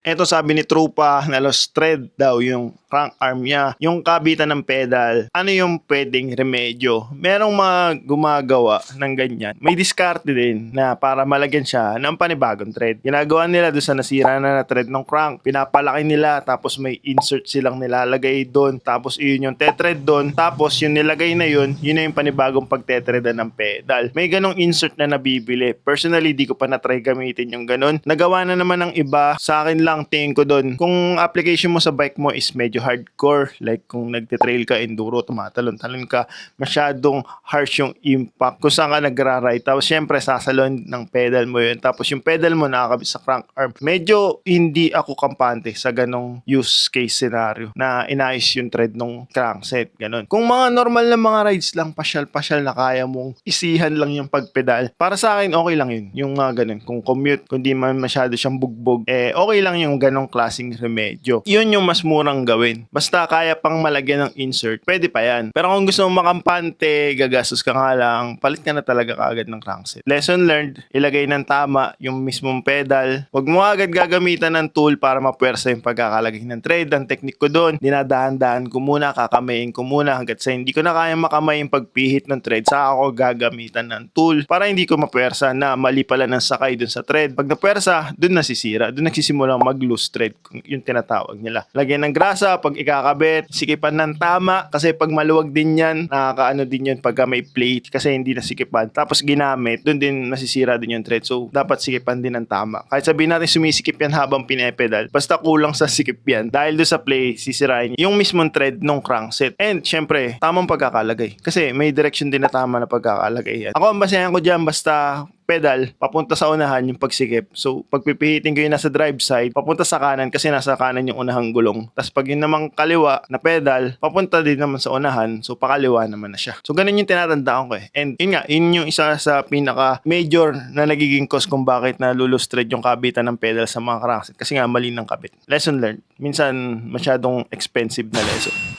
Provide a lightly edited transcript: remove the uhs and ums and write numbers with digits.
Eto sabi ni Trupa na lost thread daw yung crank arm niya, yung kabitan ng pedal. Ano yung pwedeng remedyo? Merong mga gumagawa ng ganyan. May diskarte din na para malagyan siya ng panibagong thread. Ginagawa nila doon sa nasira na thread ng crank. Pinapalaki nila tapos may insert silang nilalagay doon. Tapos yun yung tethread doon. Tapos yung nilagay na yun na yung panibagong pagtethreadan ng pedal. May ganong insert na nabibili. Personally, di ko pa na-try gamitin yung ganon. Nagawa na naman ng iba. Sa akin lang, tingin ko doon. Kung application mo sa bike mo is medyo hardcore, like kung nagte-trail ka, enduro, tumatalon-talon ka, masyadong harsh yung impact kung saan ka nagra-ride. Tapos syempre, sasalon ng pedal mo yun. Tapos yung pedal mo nakakabit sa crank arm. Medyo hindi ako kampante sa ganong use case scenario na inayos yung thread ng crankset. Ganon. Kung mga normal na mga rides lang, pasyal-pasyal na kaya mong isihan lang yung pagpedal, para sa akin, okay lang yun. Yung ganon. Kung commute, kung di man masyado siyang bugbog, okay lang yung ganong klaseng remedyo. Yun yung mas murang gawin. Basta kaya pang malagyan ng insert, pwede pa yan. Pero kung gusto mong makampante, gagastos ka nga lang, palit ka na talaga kaagad ng crankset. Lesson learned, ilagay ng tama yung mismong pedal. Huwag mo agad gagamitan ng tool para mapuwersa yung pagkakalagay ng thread. Ang technique ko doon, dinadahan-dahan ko muna, kakamayin ko muna hanggat sa hindi ko na kaya makamay yung pagpihit ng thread, saka ako gagamitan ng tool para hindi ko mapuwersa na mali pala ng sakay dun sa thread. Pag napuwersa, dun nasisira, dun nagsisimulang mag-loose thread, yung tinatawag nila. Lagyan ng grasa pag ikakabit, sikipan ng tama kasi pag maluwag din yan, nakakaano din yun pagka may plate kasi hindi nasikipan. Tapos ginamit, dun din nasisira din yung thread. So, dapat sikipan din ng tama. Kahit sabihin natin sumisikip yan habang pinepedal, basta kulang sa sikip yan. Dahil doon sa play, sisirain yung mismong thread nung crankset. And, syempre, tamang pagkakalagay. Kasi may direction din na tama na pagkakalagay yan. Ako, ang basehan ko dyan, basta pedal, papunta sa unahan yung pagsikip. So, pagpipihitin ko yung nasa drive side, papunta sa kanan kasi nasa kanan yung unahang gulong. Tapos pag yun namang kaliwa na pedal, papunta din naman sa unahan. So, pakaliwa naman na siya. So, ganun yung tinatandaan ko eh. And yun nga, yun yung isa sa pinaka major na nagiging cause kung bakit nalulustrate yung kabitan ng pedal sa mga crankset. Kasi nga, mali ng kabit. Lesson learned. Minsan, masyadong expensive na lesson.